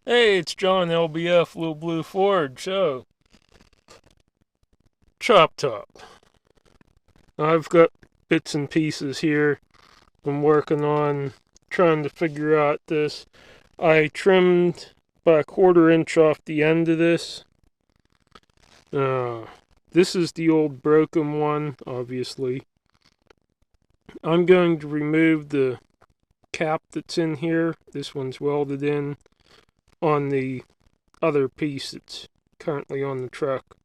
Hey, it's John LBF, Little Blue Ford. So, Choptop. I've got bits and pieces here. I'm working on trying to figure out this. I trimmed by a 1/4 inch off the end of this. This is the old broken one, obviously. I'm going to remove the cap that's in here. This one's welded in on the other piece that's currently on the truck.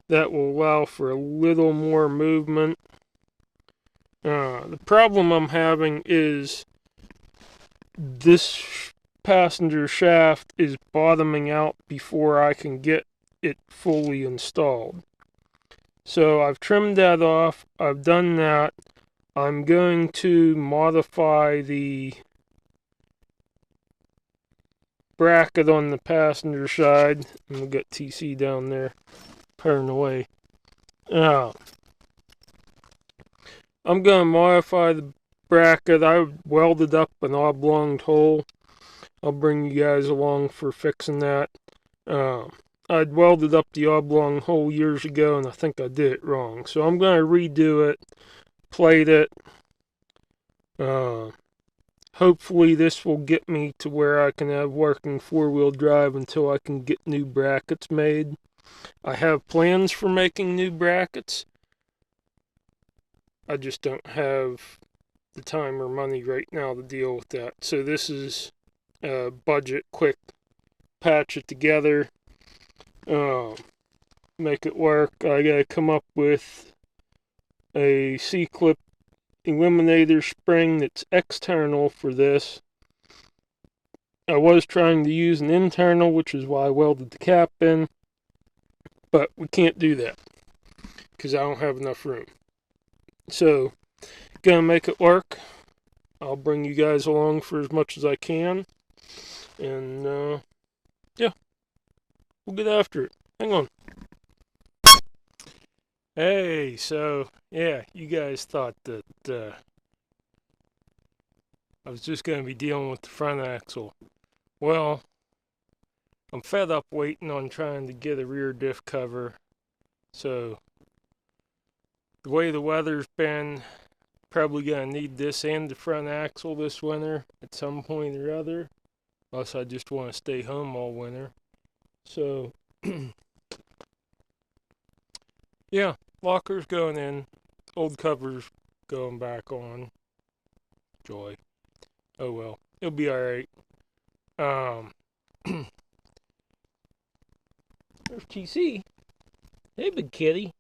That will allow for a little more movement. The problem I'm having is this passenger shaft is bottoming out before I can get it fully installed. So I've trimmed that off. I've done that. I'm going to modify the bracket on the passenger side. And we've got TC down there purring away. I'm going to modify the bracket. I welded up an oblong hole. I'll bring you guys along for fixing that. I'd welded up the oblong hole years ago, and I think I did it wrong. So I'm going to redo it, plate it. Hopefully this will get me to where I can have working 4-wheel drive until I can get new brackets made. I have plans for making new brackets. I just don't have the time or money right now to deal with that. So this is budget, quick, patch it together, make it work. I gotta come up with a C-clip eliminator spring that's external for this. I was trying to use an internal, which is why I welded the cap in, but we can't do that because I don't have enough room. So, gonna make it work. I'll bring you guys along for as much as I can. And, yeah, we'll get after it. Hang on. Hey, so, yeah, you guys thought that I was just going to be dealing with the front axle. Well, I'm fed up waiting on trying to get a rear diff cover. So, the way the weather's been, probably going to need this and the front axle this winter at some point or other. Unless I just want to stay home all winter. So, yeah, locker's going in. Old cover's going back on. Joy. Oh well, it'll be alright. There's TC. Hey, big kitty.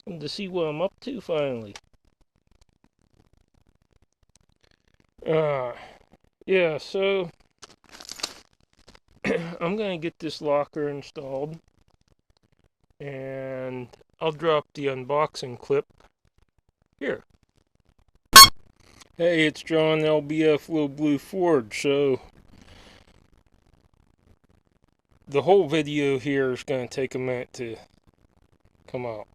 To see what I'm up to finally. Yeah, so I'm gonna get this locker installed, and I'll drop the unboxing clip here. Hey, it's John LBF, Little Blue Ford. So the whole video here is gonna take a minute to come out,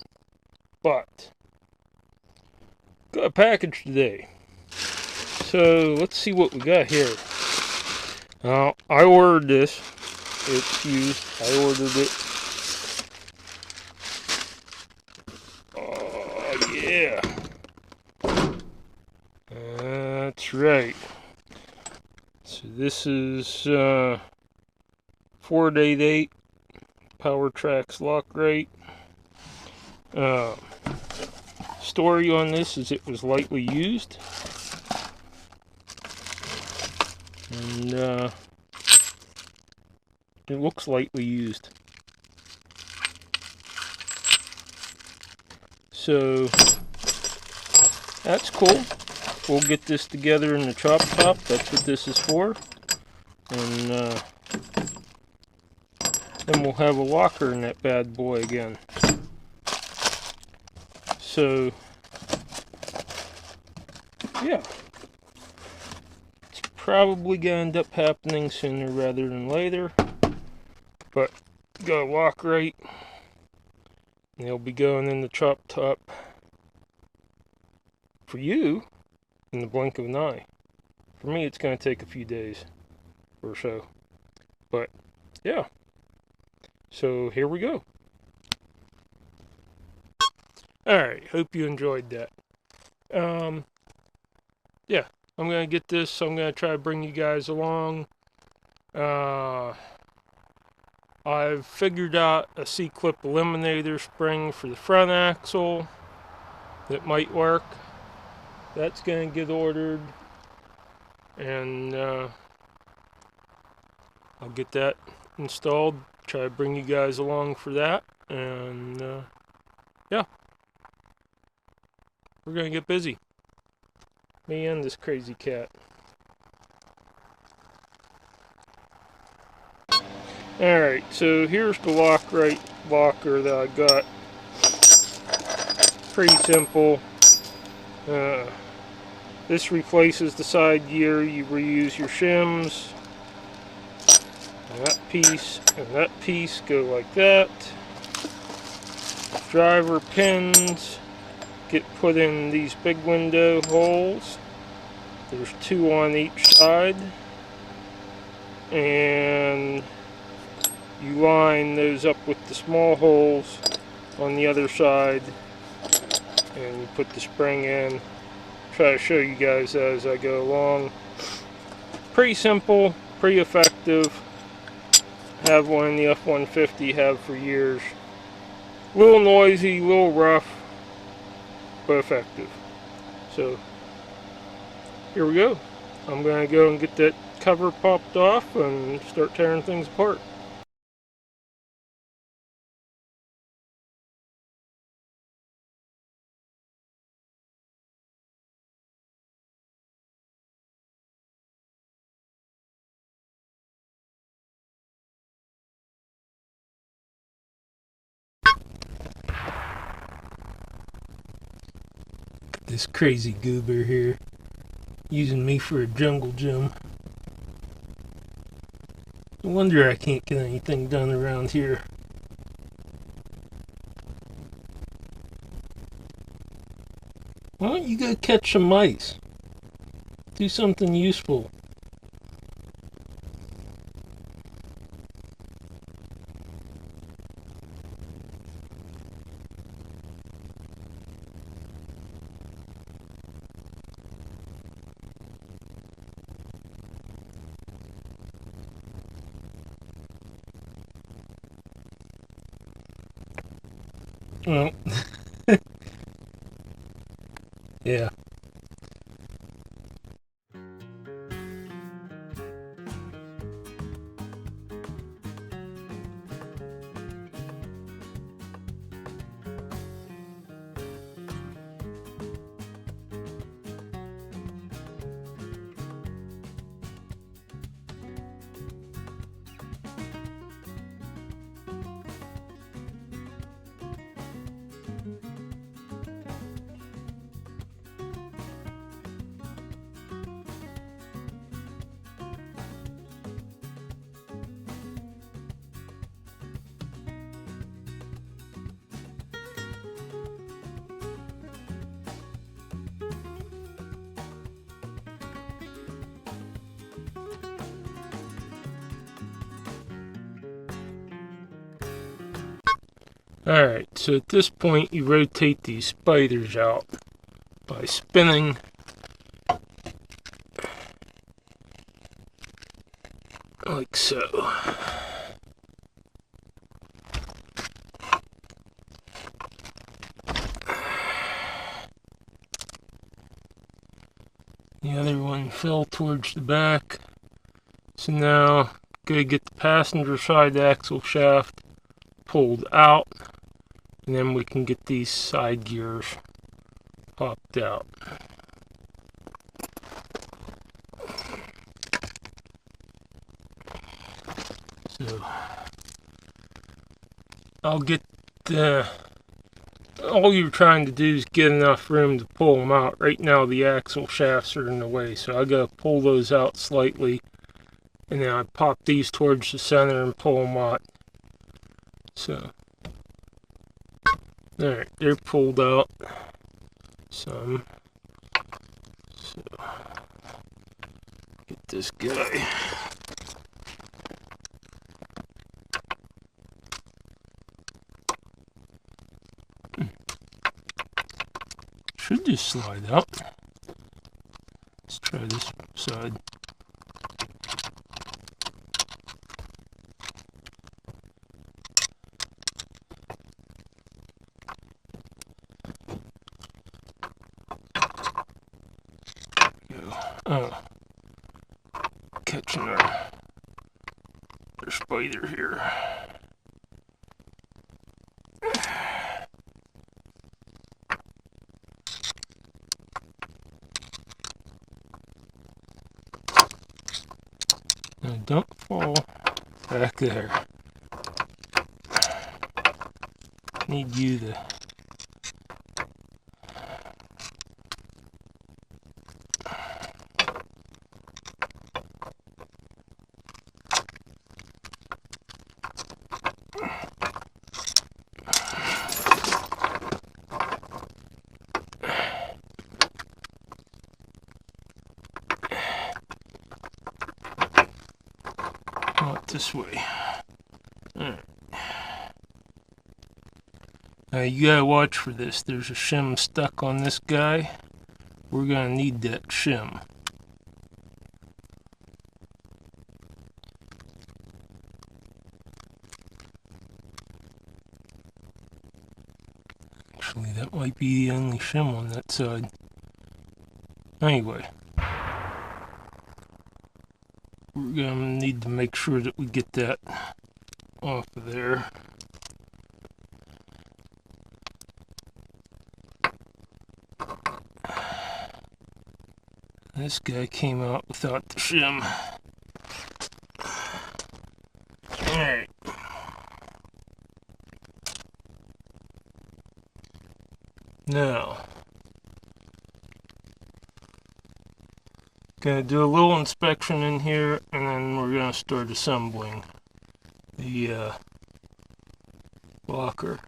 but got a package today. So let's see what we got here. I ordered this. It's used. I ordered it. Oh yeah, that's right. So this is 488 Power Tracks lock rate. Story on this is it was lightly used. And it looks lightly used. So that's cool. We'll get this together in the Choptop. That's what this is for. And then we'll have a locker in that bad boy again. So yeah. Probably gonna end up happening sooner rather than later, but got a lock rate, and they'll be going in the Choptop for you in the blink of an eye. For me, it's going to take a few days or so. But, yeah. So, here we go. Alright, hope you enjoyed that. Yeah, I'm going to get this. I'm going to try to bring you guys along. I've figured out a C-clip eliminator spring for the front axle that might work. That's going to get ordered, and I'll get that installed. Try to bring you guys along for that, and yeah, we're going to get busy. Me and this crazy cat. Alright, so here's the locker that I got. Pretty simple. This replaces the side gear. You reuse your shims. And that piece go like that. Driver pins get put in these big window holes. There's 2 on each side. And you line those up with the small holes on the other side, and you put the spring in. Try to show you guys as I go along. Pretty simple, pretty effective. Have one in the F-150, have for years. A little noisy, a little rough, but effective. So, here we go. I'm going to go and get that cover popped off and start tearing things apart. This crazy goober here, using me for a jungle gym. No wonder I can't get anything done around here. Why don't you go catch some mice? Do something useful. Well, yeah. Alright, so at this point you rotate these spiders out by spinning like so. The other one fell towards the back. So now, go get the passenger side axle shaft pulled out, and then we can get these side gears popped out. So, I'll get all you're trying to do is get enough room to pull them out. Right now the axle shafts are in the way, so I gotta pull those out slightly, and then I pop these towards the center and pull them out. So, alright, they're pulled out some. So, this guy. Should just slide out. Let's try this side. Oh, catching our spider here. Now don't fall back there. Need you to this way. Alright. Now you gotta watch for this. There's a shim stuck on this guy. We're gonna need that shim. Actually, that might be the only shim on that side. Anyway. We're going to need to make sure that we get that off of there. This guy came out without the shim. Alright. Now, gonna do a little inspection in here, and then we're gonna start assembling the blocker.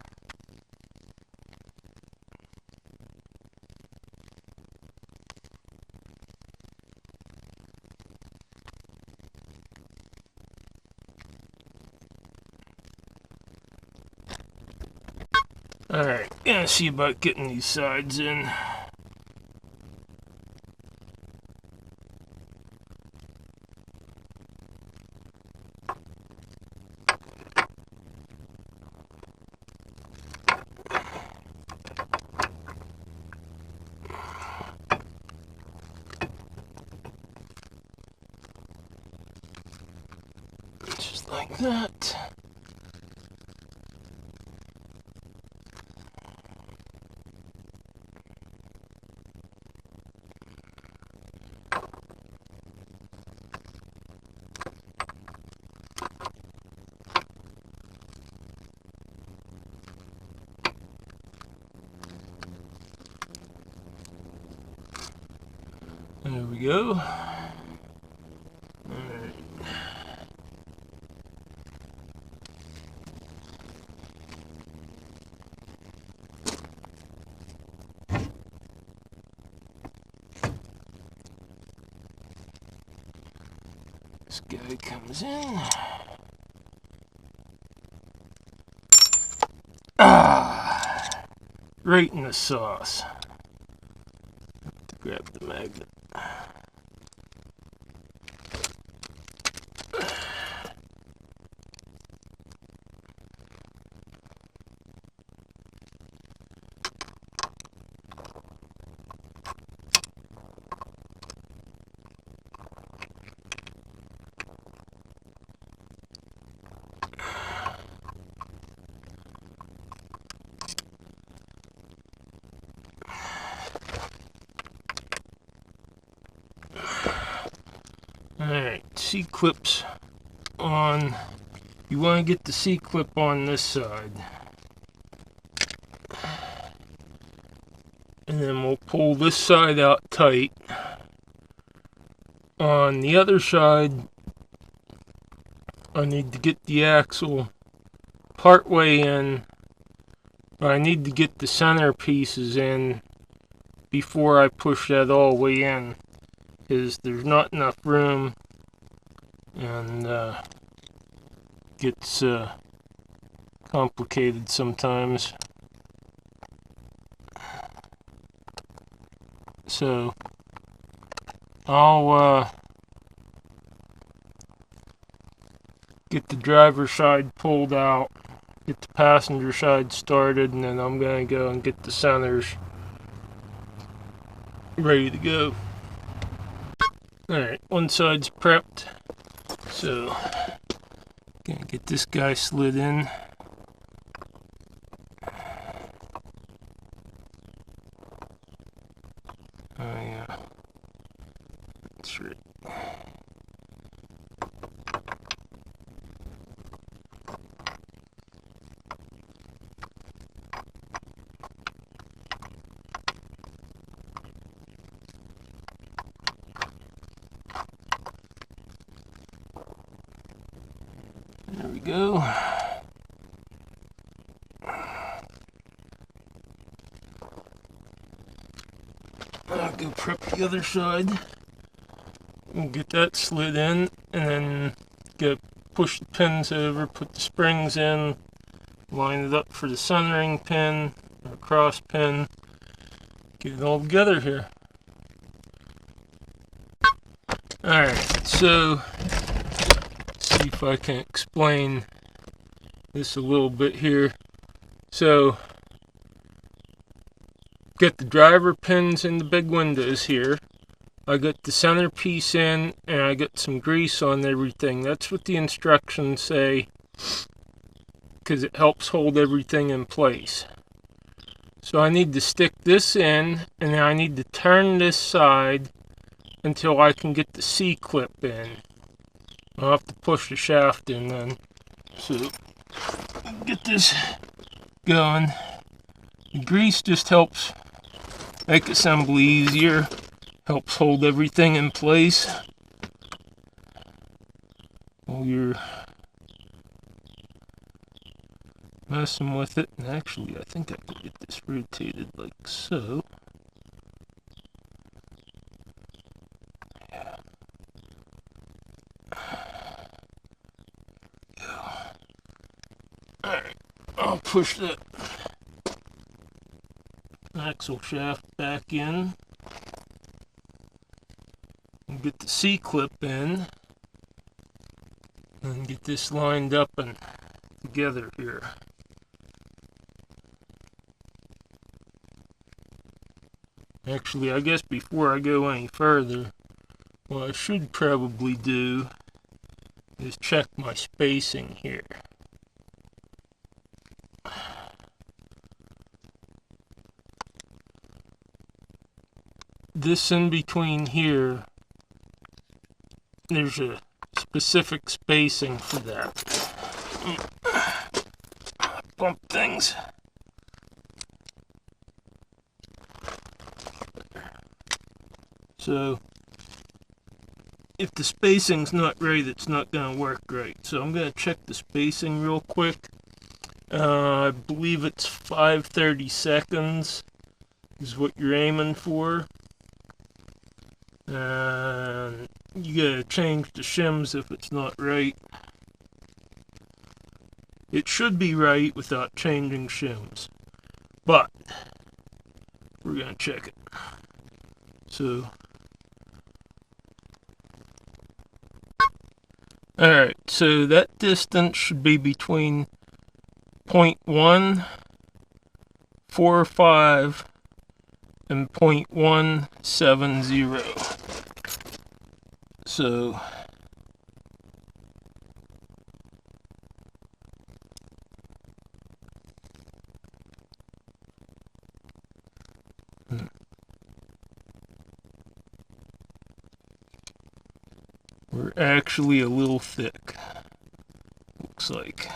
Alright, gonna see about getting these sides in. Just like that. There we go. Alright. This guy comes in. Ah! Right in the sauce. Have to grab the magnet. Alright, C-clips on. You want to get the C-clip on this side. And then we'll pull this side out tight. On the other side, I need to get the axle part way in. I need to get the center pieces in before I push that all the way in. is there's not enough room, and gets complicated sometimes. So I'll get the driver's side pulled out, get the passenger side started, and then I'm going to go and get the centers ready to go. Alright, one side's prepped, so gonna get this guy slid in. Oh yeah, that's right. There we go. I'll go prep the other side. We'll get that slid in, and then go push the pins over, put the springs in, line it up for the centering pin, or cross pin, get it all together here. Alright, so see if I can explain this a little bit here. So, got the driver pins in the big windows here. I got the centerpiece in, and I got some grease on everything. That's what the instructions say, because it helps hold everything in place. So I need to stick this in, and then I need to turn this side until I can get the C-clip in. I'll have to push the shaft in then. So, get this going. The grease just helps make assembly easier, helps hold everything in place while you're messing with it. And actually, I think I can get this rotated like so. Yeah. Alright, I'll push that axle shaft back in and get the C-clip in and get this lined up and together here. Actually, I guess before I go any further, what I should probably do is check my spacing here. This in between here, there's a specific spacing for that. Bump things. So, if the spacing's not right, it's not going to work right. So I'm going to check the spacing real quick. I believe it's 5/32 is what you're aiming for. And you gotta change the shims if it's not right. It should be right without changing shims, but we're gonna check it. So, alright, so that distance should be between 0.145 and 0.170. So we're actually a little thick, looks like.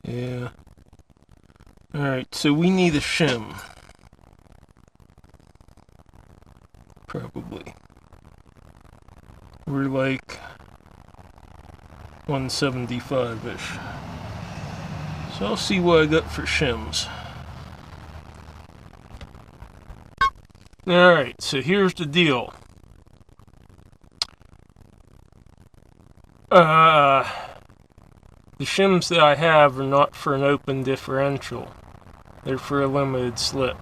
Yeah. Alright, so we need a shim. Probably. We're like 175-ish. So I'll see what I got for shims. Alright, so here's the deal. The shims that I have are not for an open differential. They're for a limited slip.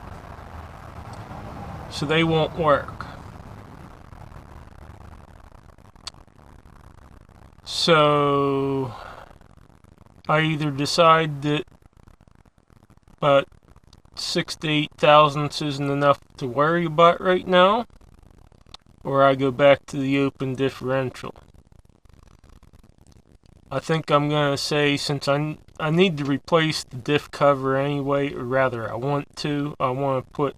So they won't work. So I either decide that about 6 to 8 thousandths isn't enough to worry about right now, or I go back to the open differential. I think I'm going to say, since I need to replace the diff cover anyway, or rather I want to put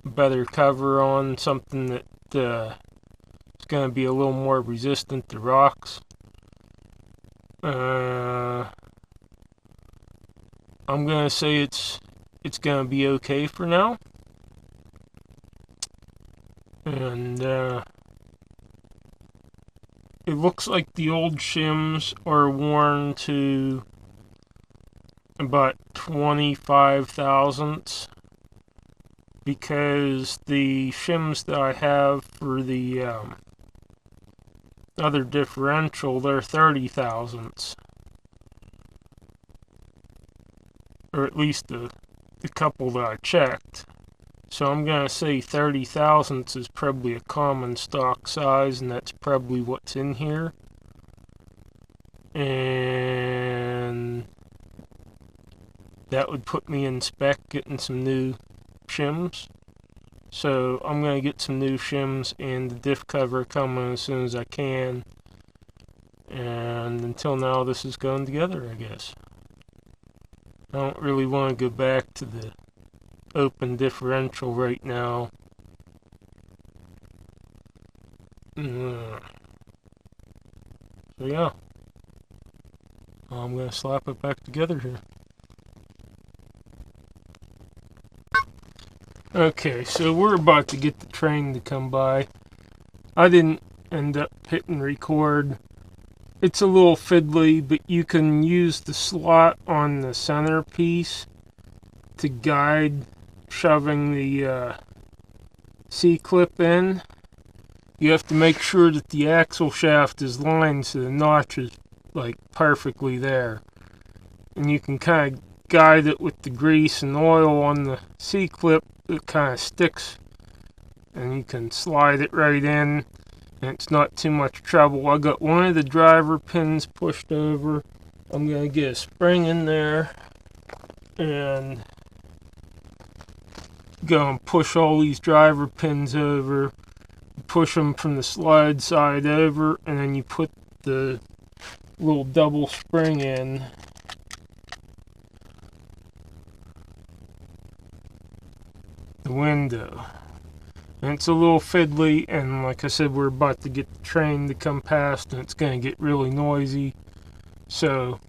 a better cover on, something that is going to be a little more resistant to rocks. I'm going to say it's going to be okay for now. And it looks like the old shims are worn to about 25 thousandths, because the shims that I have for the other differential, they're 30 thousandths. Or at least the couple that I checked. So I'm going to say 30 thousandths is probably a common stock size, and that's probably what's in here. And that would put me in spec getting some new shims. So I'm going to get some new shims and the diff cover coming as soon as I can. And until now, this is going together, I guess. I don't really want to go back to the open differential right now. So yeah, I'm going to slap it back together here. Okay, so we're about to get the train to come by. I didn't end up hitting record. It's a little fiddly, but you can use the slot on the centerpiece to guide shoving the C-clip in. You have to make sure that the axle shaft is lined so the notch is like perfectly there. And you can kind of guide it with the grease and oil on the C-clip. It kind of sticks, and you can slide it right in, and it's not too much trouble. I got one of the driver pins pushed over. I'm going to get a spring in there and go and push all these driver pins over, push them from the slide side over, and then you put the little double spring in. The window. And it's a little fiddly, and like I said, we're about to get the train to come past, and it's going to get really noisy. So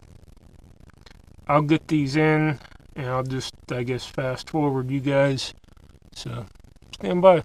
I'll get these in, and I'll just, I guess, fast forward you guys. So stand by.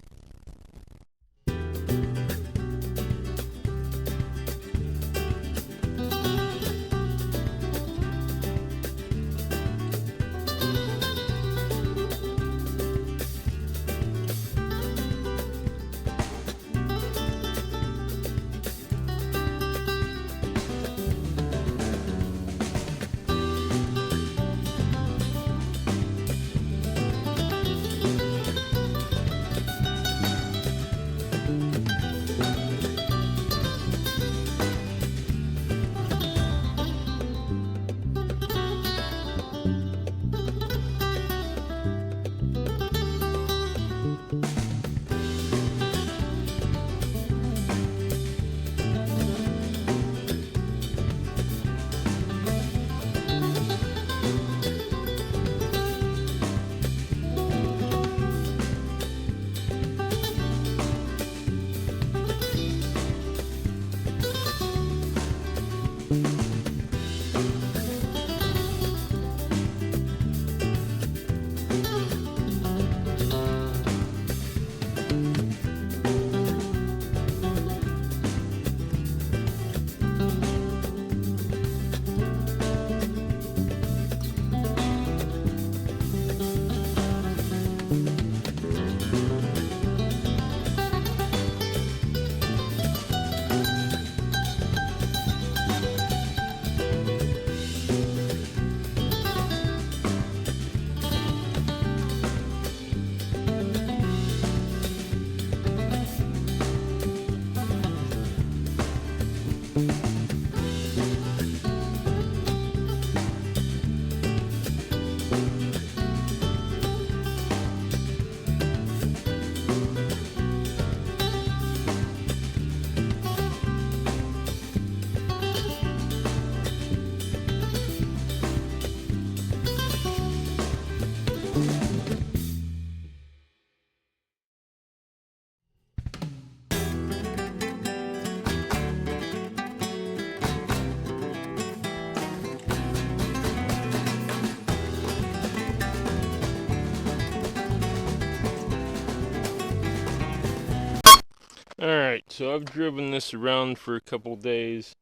Alright, so I've driven this around for a couple days.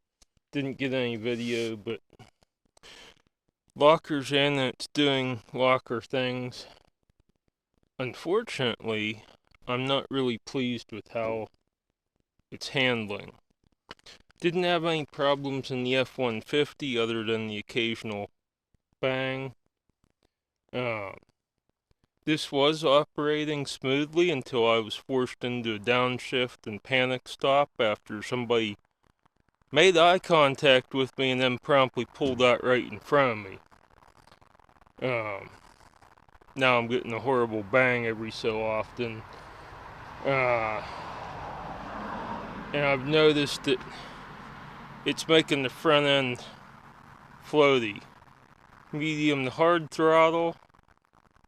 Didn't get any video, but locker's in and it's doing locker things. Unfortunately, I'm not really pleased with how it's handling. Didn't have any problems in the F-150 other than the occasional bang. This was operating smoothly until I was forced into a downshift and panic stop after somebody made eye contact with me and then promptly pulled out right in front of me. Now I'm getting a horrible bang every so often. And I've noticed that it's making the front end floaty. Medium to hard throttle,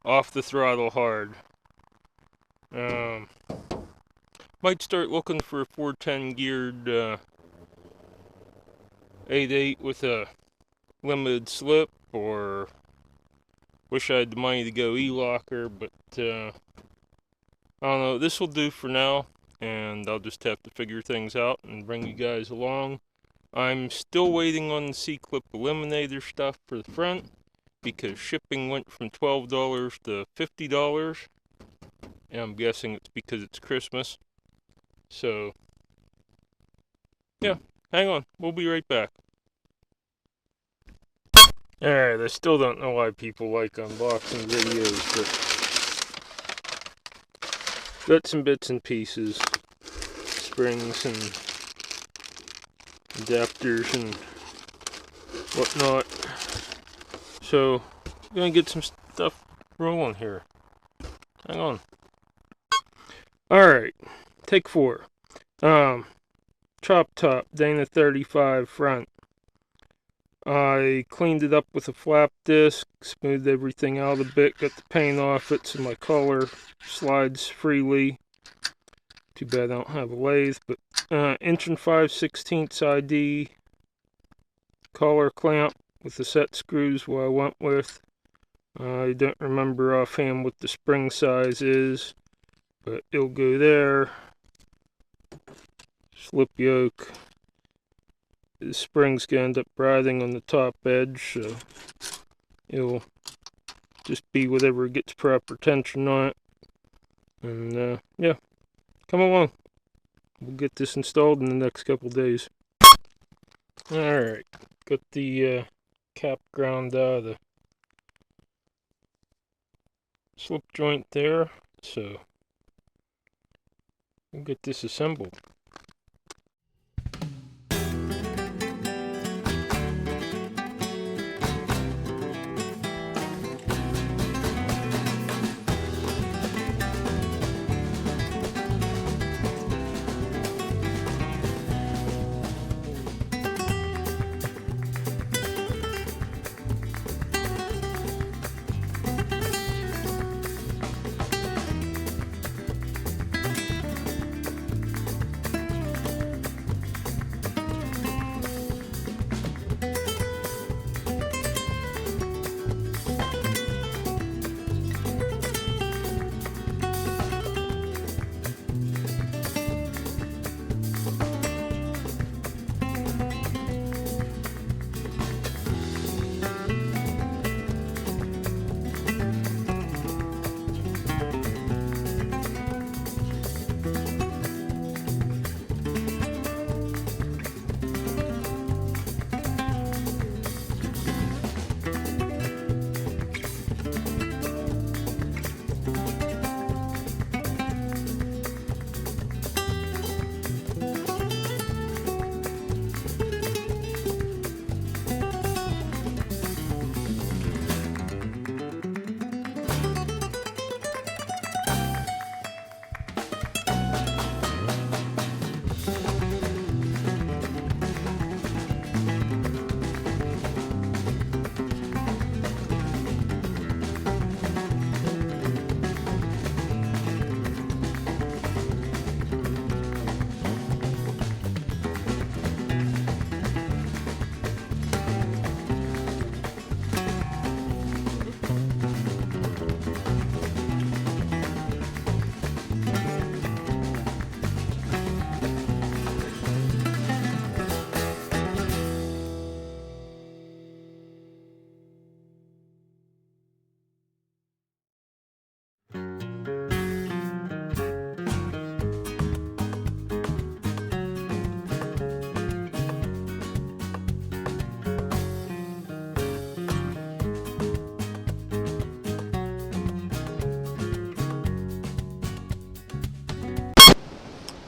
off the throttle hard. Might start looking for a 410 geared 8.8 with a limited slip, or wish I had the money to go e-locker, but I don't know. This will do for now, and I'll just have to figure things out and bring you guys along. I'm still waiting on the C-clip eliminator stuff for the front, because shipping went from $12 to $50, and I'm guessing it's because it's Christmas. So, yeah, hang on, we'll be right back. Alright, I still don't know why people like unboxing videos, but got some bits and pieces, springs and adapters and whatnot. So, I'm gonna get some stuff rolling here. Hang on. Alright, take 4. Choptop, Dana 35 front. I cleaned it up with a flap disc, smoothed everything out a bit, got the paint off it so my collar slides freely. Too bad I don't have a lathe, but 1 5/16" ID collar clamp with the set screws what I went with. I don't remember offhand what the spring size is, but it'll go there. Slip yoke. The spring's going to end up riding on the top edge, so it'll just be whatever gets proper tension on it. And yeah, come along. We'll get this installed in the next couple days. Alright, got the cap ground out of the slip joint there, so we'll get this assembled.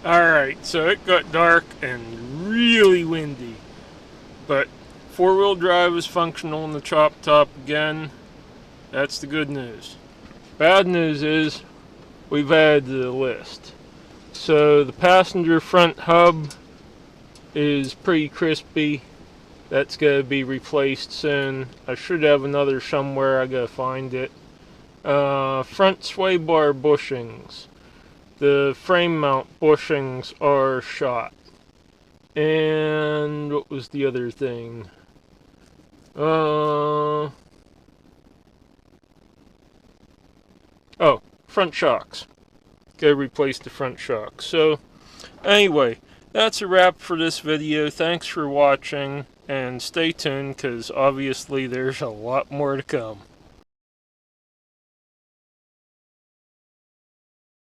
Alright, so it got dark and really windy. But four-wheel drive is functional in the Chop Top again. That's the good news. Bad news is we've added to the list. So the passenger front hub is pretty crispy. That's going to be replaced soon. I should have another somewhere. I gotta find it. Front sway bar bushings. The frame mount bushings are shot. And what was the other thing? Oh, front shocks. Gotta replace the front shocks. So, anyway, that's a wrap for this video. Thanks for watching, and stay tuned, because obviously there's a lot more to come.